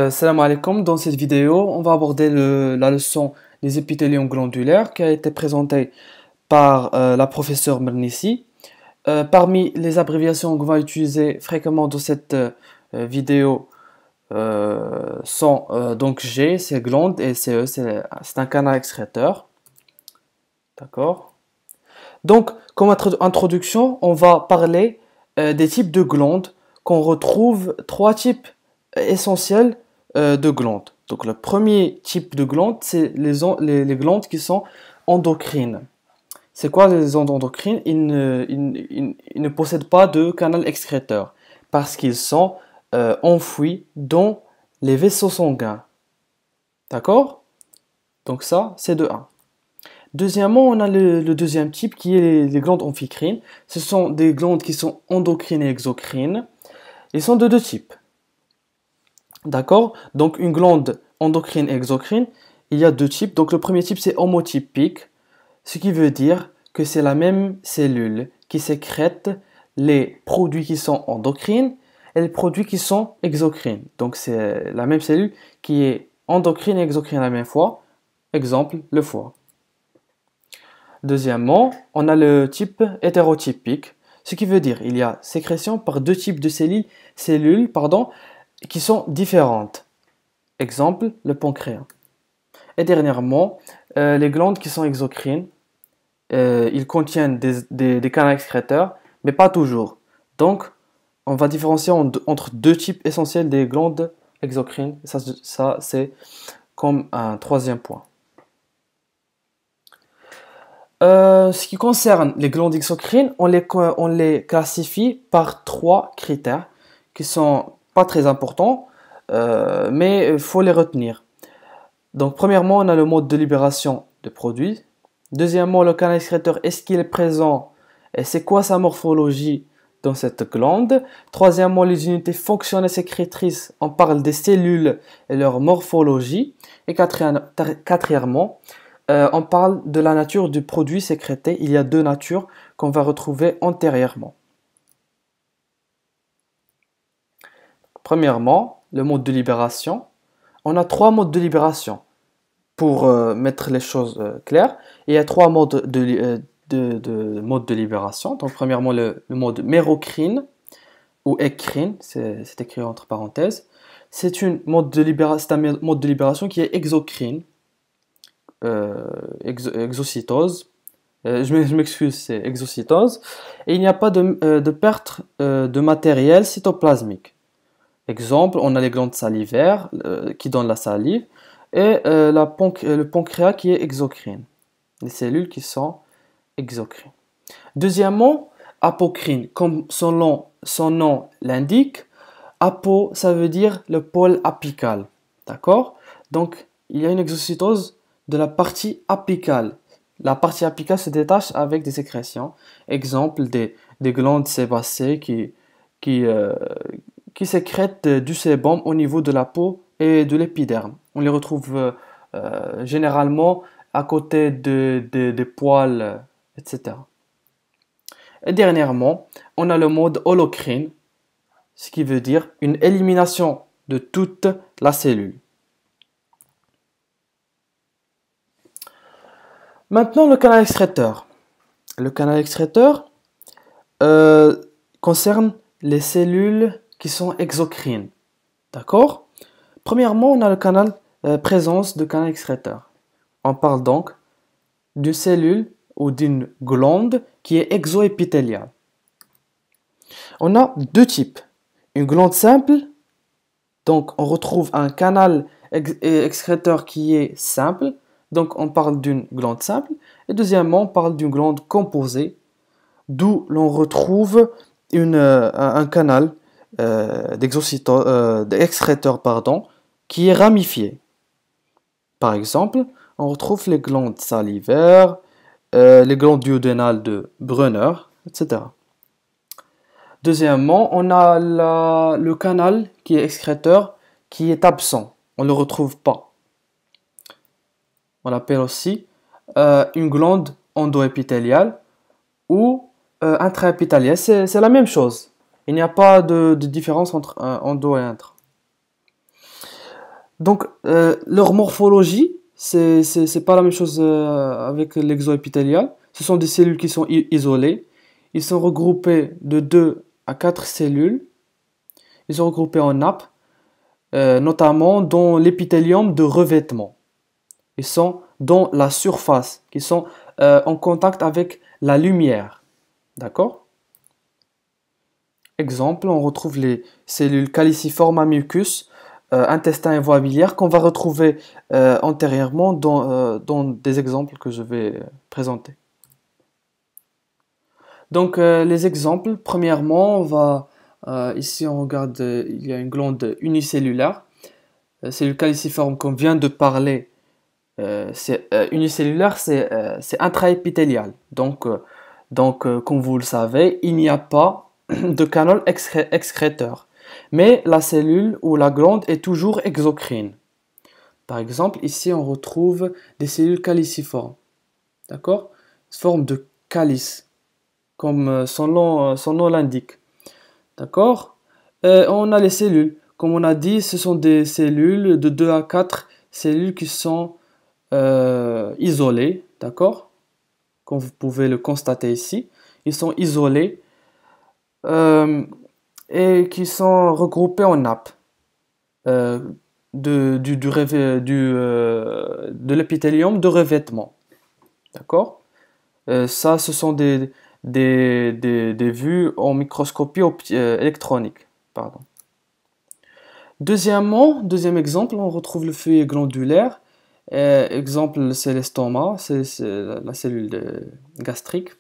Salam alaikum. Dans cette vidéo, on va aborder la leçon des épithéliums glandulaires qui a été présentée par la professeure Mernissi. Parmi les abréviations qu'on va utiliser fréquemment dans cette vidéo sont donc G, c'est glande, et CE, c'est un canal excréteur. D'accord? Donc, comme introduction, on va parler des types de glandes qu'on retrouve, trois types essentiels de glandes. Donc, le premier type de glande, c'est les glandes qui sont endocrines. C'est quoi les glandes endocrines? Ils ne possèdent pas de canal excréteur parce qu'ils sont enfouis dans les vaisseaux sanguins. D'accord? Donc ça, c'est de 1. Deuxièmement, on a le deuxième type qui est les glandes amphicrines. Ce sont des glandes qui sont endocrines et exocrines. Ils sont de deux types. D'accord? Donc une glande endocrine et exocrine, il y a deux types. Donc le premier type c'est homotypique, ce qui veut dire que c'est la même cellule qui sécrète les produits qui sont endocrines et les produits qui sont exocrines. Donc c'est la même cellule qui est endocrine et exocrine à la même fois. Exemple, le foie. Deuxièmement, on a le type hétérotypique, ce qui veut dire il y a sécrétion par deux types de cellules qui sont différentes. Exemple, le pancréas. Et dernièrement, les glandes qui sont exocrines, ils contiennent des canaux excréteurs, mais pas toujours. Donc, on va différencier entre deux types essentiels des glandes exocrines. Ça c'est comme un troisième point. Ce qui concerne les glandes exocrines, on les classifie par trois critères qui sont pas très importants, mais il faut les retenir. Donc, premièrement, on a le mode de libération de produits. Deuxièmement, le canal excréteur, est-ce qu'il est présent et c'est quoi sa morphologie dans cette glande. Troisièmement, les unités fonctionnelles sécrétrices, on parle des cellules et leur morphologie. Et quatrièmement, on parle de la nature du produit sécrété. Il y a deux natures qu'on va retrouver antérieurement. Premièrement, le mode de libération. On a trois modes de libération. Pour mettre les choses claires, il y a trois modes de libération. Donc, premièrement, le mode mérocrine ou écrine, c'est écrit entre parenthèses. C'est un mode de libération qui est exocrine, exocytose. Je m'excuse, c'est exocytose. Et il n'y a pas de perte de matériel cytoplasmique. Exemple, on a les glandes salivaires qui donnent la salive et le pancréas qui est exocrine. Les cellules qui sont exocrines. Deuxièmement, apocrine, comme son nom l'indique, apo, ça veut dire le pôle apical. D'accord? Donc, il y a une exocytose de la partie apicale. La partie apicale se détache avec des sécrétions. Exemple, des glandes sébacées qui sécrètent du sébum au niveau de la peau et de l'épiderme. On les retrouve généralement à côté des poils, etc. Et dernièrement, on a le mode holocrine, ce qui veut dire une élimination de toute la cellule. Maintenant, le canal excréteur. Le canal excréteur concerne les cellules qui sont exocrines. D'accord? Premièrement, on a le canal présence de canal excréteur. On parle donc d'une cellule ou d'une glande qui est exoépithéliale. On a deux types. Une glande simple, donc on retrouve un canal excréteur qui est simple, donc on parle d'une glande simple. Et deuxièmement, on parle d'une glande composée, d'où l'on retrouve un canal d'excréteur qui est ramifié. Par exemple, on retrouve les glandes salivaires, les glandes duodénales de Brunner, etc. Deuxièmement, on a le canal qui est excréteur qui est absent. On ne le retrouve pas. On l'appelle aussi une glande endoépithéliale ou intraépithéliale. C'est la même chose. Il n'y a pas de différence entre endo et intra. Donc, leur morphologie, c'est pas la même chose avec l'exoépithélial. Ce sont des cellules qui sont isolées. Ils sont regroupés de 2 à 4 cellules. Ils sont regroupés en nappes, notamment dans l'épithélium de revêtement. Ils sont dans la surface, qui sont en contact avec la lumière. D'accord? Exemple, on retrouve les cellules caliciformes à mucus, intestin et voie biliaire qu'on va retrouver antérieurement dans des exemples que je vais présenter. Donc les exemples, premièrement, ici on regarde, il y a une glande unicellulaire, cellule caliciforme qu'on vient de parler, unicellulaire, c'est intraépithélial. Donc, comme vous le savez, il n'y a pas de canal excréteur. Mais la cellule ou la glande est toujours exocrine. Par exemple, ici on retrouve des cellules caliciformes. D'accord? Forme de calice, comme son nom l'indique. D'accord? On a les cellules. Comme on a dit, ce sont des cellules de 2 à 4 cellules qui sont isolées. D'accord? Comme vous pouvez le constater ici. Ils sont isolés et qui sont regroupés en nappes euh, de l'épithélium de revêtement. D'accord? Ça, ce sont des vues en microscopie électronique. Pardon. Deuxième exemple, on retrouve le feuillet glandulaire. Exemple, c'est l'estomac, c'est la cellule gastrique.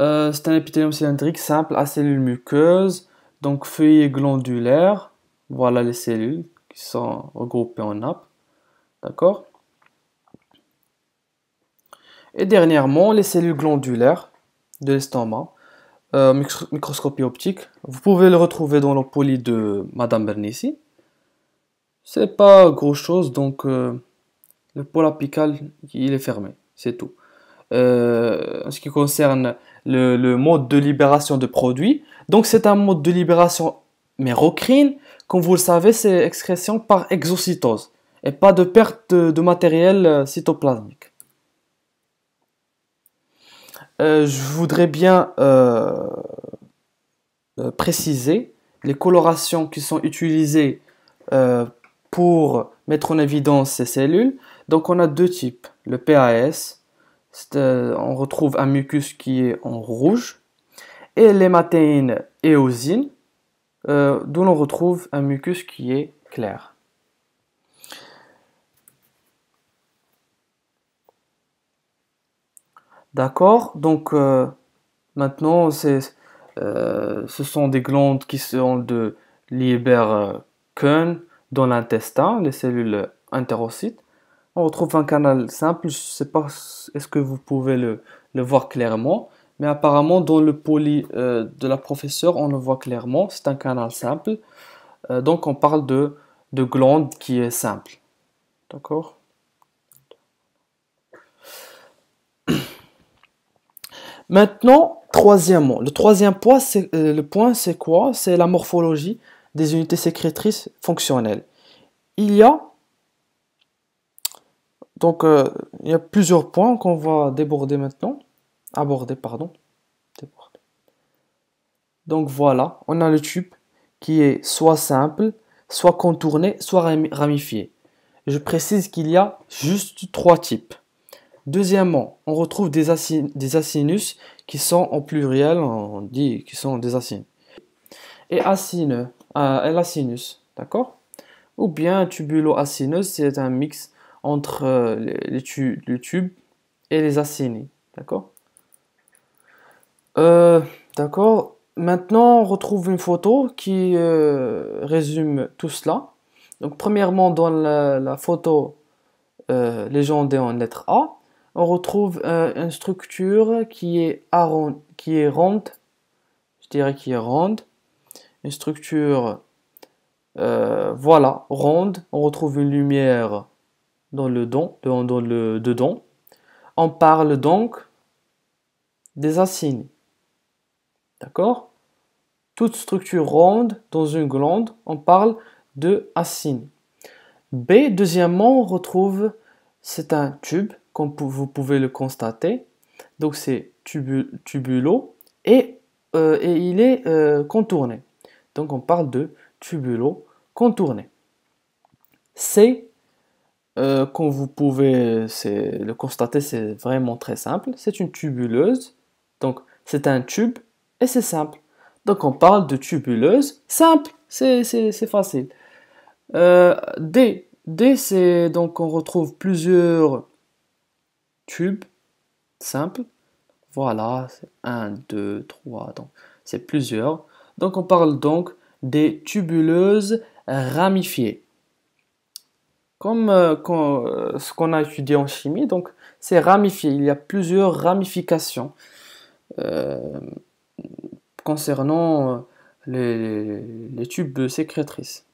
C'est un épithélium cylindrique simple à cellules muqueuses, donc feuillet glandulaire. Voilà les cellules qui sont regroupées en nappe. D'accord? Et dernièrement, les cellules glandulaires de l'estomac, microscopie optique. Vous pouvez le retrouver dans le poly de Madame Bernissi. C'est pas gros chose, donc le pôle apical, il est fermé, c'est tout. En ce qui concerne le mode de libération de produits, donc c'est un mode de libération mérocrine. Comme vous le savez, c'est excrétion par exocytose et pas de perte de matériel cytoplasmique. Je voudrais bien préciser les colorations qui sont utilisées euh, pour mettre en évidence ces cellules. Donc on a deux types. Le PAS, on retrouve un mucus qui est en rouge, et l'hématéine éosine, d'où l'on retrouve un mucus qui est clair. D'accord, donc maintenant ce sont des glandes qui sont de Lieberkühn dans l'intestin, les cellules entérocytes. On retrouve un canal simple, je ne sais pas est-ce que vous pouvez le voir clairement, mais apparemment dans le poly de la professeure, on le voit clairement, c'est un canal simple. Donc on parle de glande qui est simple. D'accord? Maintenant, troisièmement, le troisième point, c'est quoi? C'est la morphologie des unités sécrétrices fonctionnelles. Il y a donc il y a plusieurs points qu'on va aborder, pardon. Déborder. Donc voilà, on a le tube qui est soit simple, soit contourné, soit ramifié. Je précise qu'il y a juste trois types. Deuxièmement, on retrouve des acinus qui sont en pluriel, on dit qui sont des acinus. Et l'acinus, d'accord? Ou bien tubulo-acineux, c'est un mix entre le tube et les acinis, d'accord? D'accord. Maintenant, on retrouve une photo qui résume tout cela. Donc, premièrement, dans la photo légendée en lettre A, on retrouve une structure qui est ronde, je dirais qui est ronde, une structure, voilà, ronde. On retrouve une lumière dans le dedans. On parle donc des acinis, d'accord? Toute structure ronde dans une glande, on parle de acini. Deuxièmement, on retrouve, c'est un tube, comme vous pouvez le constater. Donc c'est tubulo et il est contourné. Donc on parle de tubulo contourné. C, comme vous pouvez le constater, c'est vraiment très simple. C'est une tubuleuse, donc c'est un tube et c'est simple. Donc on parle de tubuleuse simple, c'est facile. D, c'est donc on retrouve plusieurs tubes simples. Voilà, c'est 1, 2, 3, donc c'est plusieurs. Donc on parle donc des tubuleuses ramifiées. Comme ce qu'on a étudié en chimie, donc c'est ramifié. Il y a plusieurs ramifications euh, concernant les tubes sécrétrices.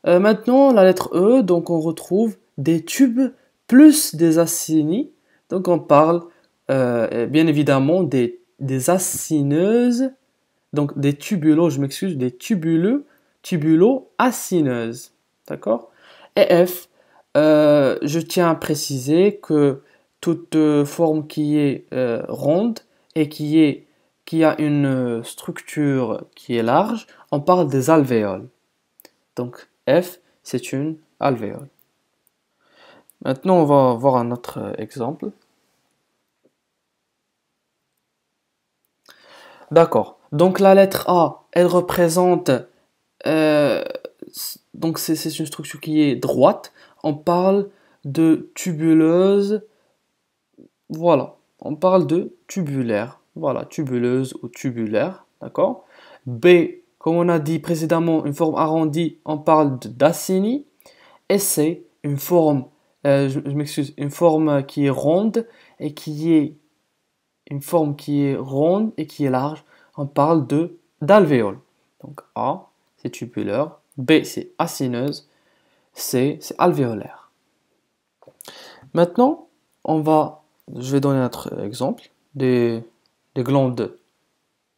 Maintenant, la lettre E, donc on retrouve des tubes plus des acinis. Donc on parle bien évidemment des acineuses, donc des tubulos, je m'excuse, des tubulo-acineuses. D'accord? Et F, je tiens à préciser que toute forme qui est ronde et qui a une structure qui est large, on parle des alvéoles. Donc F, c'est une alvéole. Maintenant, on va voir un autre exemple. D'accord. Donc la lettre A, elle représente euh, donc c'est une structure qui est droite. On parle de tubuleuse. Voilà. On parle de tubulaire. Voilà, tubuleuse ou tubulaire. D'accord. B, comme on a dit précédemment, une forme arrondie, on parle d'acini. Et C, une forme, je m'excuse, une forme qui est ronde et qui est une forme qui est ronde et qui est large. On parle de d'alvéole. Donc A, c'est tubulaire. B, c'est acineuse. C, c'est alvéolaire. Maintenant, je vais donner un autre exemple des glandes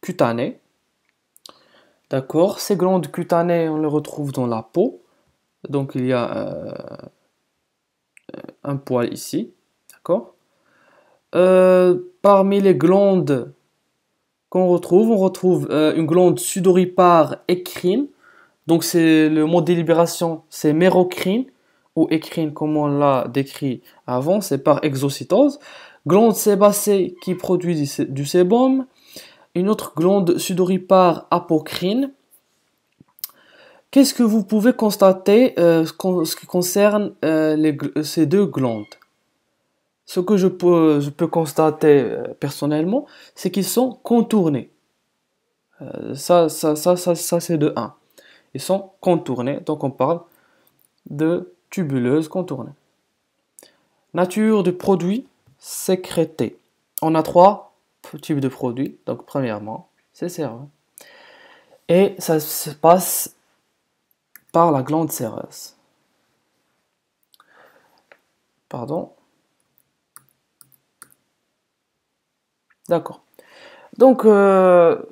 cutanées. D'accord, ces glandes cutanées, on les retrouve dans la peau. Donc il y a un poil ici. D'accord. Parmi les glandes on retrouve une glande sudoripare écrine. Donc c'est le mot de délibération, c'est mérocrine ou écrine comme on l'a décrit avant, c'est par exocytose. Glande sébacée qui produit du sébum. Une autre glande sudoripare apocrine. Qu'est-ce que vous pouvez constater ce qui concerne ces deux glandes? Ce que je peux constater personnellement, c'est qu'ils sont contournés. Ça c'est de 1. Ils sont contournés, donc on parle de tubuleuse contournée. Nature du produit sécrété. On a trois types de produits. Donc premièrement, c'est sérum. Et ça se passe par la glande séreuse. Pardon. D'accord. Donc,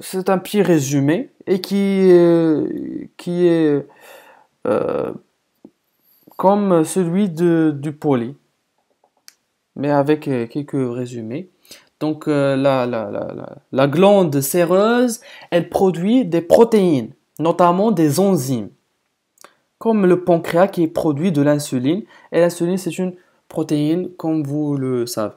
c'est un petit résumé et qui est comme celui du poly, mais avec quelques résumés. Donc, la glande séreuse, elle produit des protéines, notamment des enzymes, comme le pancréas qui produit de l'insuline. Et l'insuline, c'est une protéine, comme vous le savez.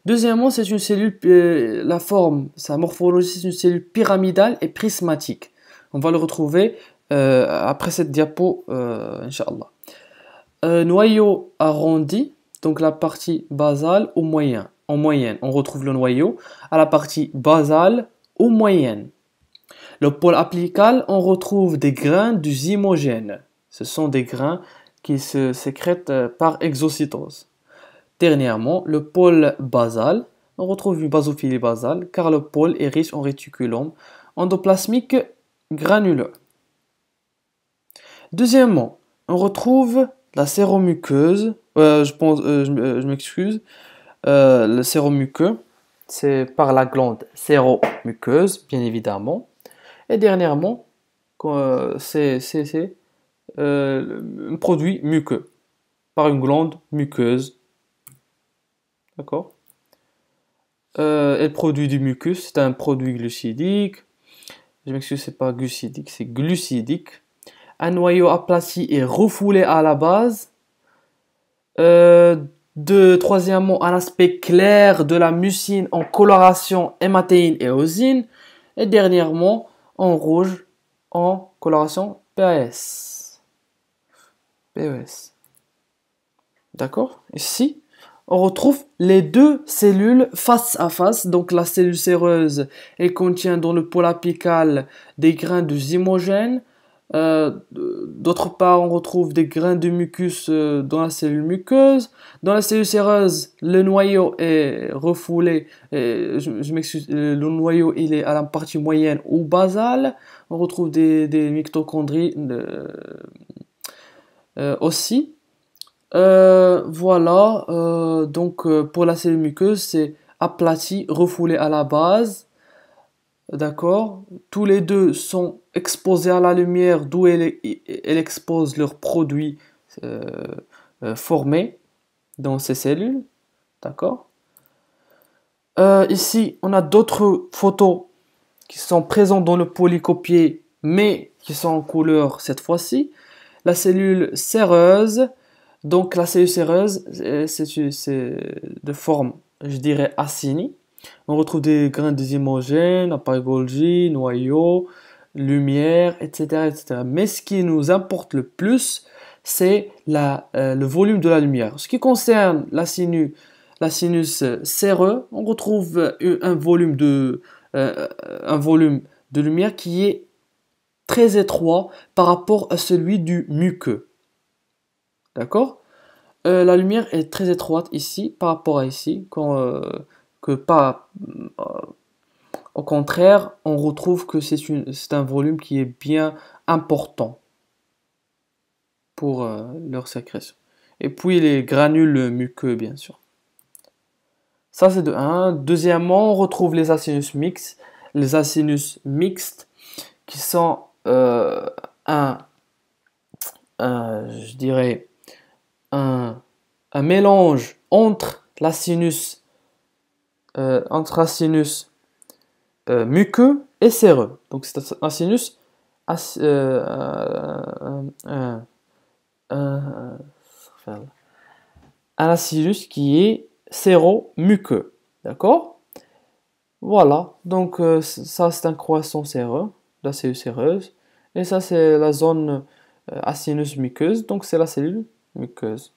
Deuxièmement, c'est une cellule, la forme, sa morphologie, c'est une cellule pyramidale et prismatique. On va le retrouver après cette diapo, Inch'Allah. Noyau arrondi, donc la partie basale ou moyenne. En moyenne, on retrouve le noyau à la partie basale ou moyenne. Le pôle apical, on retrouve des grains du zymogène. Ce sont des grains qui se sécrètent par exocytose. Dernièrement, le pôle basal, on retrouve une basophilie basale car le pôle est riche en réticulum endoplasmique granuleux. Deuxièmement, on retrouve la séromuqueuse, je m'excuse, le séromuqueux, c'est par la glande séromuqueuse, bien évidemment. Et dernièrement, c'est un produit muqueux par une glande muqueuse. D'accord? Elle produit du mucus, c'est un produit glucidique. Je m'excuse, c'est pas glucidique, c'est glucidique. Un noyau aplati et refoulé à la base. Troisièmement, un aspect clair de la mucine en coloration hématéine et eosine. Et dernièrement, en rouge en coloration PAS. PES. D'accord? Ici, on retrouve les deux cellules face à face. Donc la cellule séreuse, elle contient dans le pôle apical des grains de zymogène. D'autre part, on retrouve des grains de mucus dans la cellule muqueuse. Dans la cellule séreuse, le noyau est refoulé. Je m'excuse, le noyau il est à la partie moyenne ou basale. On retrouve des mitochondries aussi. Voilà, donc pour la cellule muqueuse, c'est aplati, refoulé à la base, d'accord? Tous les deux sont exposés à la lumière, d'où elle expose leurs produits euh, formés dans ces cellules, d'accord? Ici, on a d'autres photos qui sont présentes dans le polycopier, mais qui sont en couleur cette fois-ci. La cellule séreuse. Donc la cellule séreuse, c'est de forme, je dirais, acinie. On retrouve des grains de zymogène, appareil Golgi, noyau, lumière, etc., etc. Mais ce qui nous importe le plus, c'est le volume de la lumière. Ce qui concerne la sinus séreux, on retrouve un volume de lumière qui est très étroit par rapport à celui du muqueux. D'accord? La lumière est très étroite ici par rapport à ici, que pas. Au contraire, on retrouve que c'est un volume qui est bien important pour leur sécrétion. Et puis les granules muqueux, bien sûr. Ça, c'est de 1. Deuxièmement, on retrouve les acinus mixtes. Les acinus mixtes qui sont je dirais, un mélange entre la sinus muqueux et séreux. Donc c'est un sinus un, un sinus qui est séro-muqueux. D'accord? Voilà. Donc ça c'est un croissant séreux, la cellule séreuse. Et ça c'est la zone acinus muqueuse. Donc c'est la cellule muqueuse.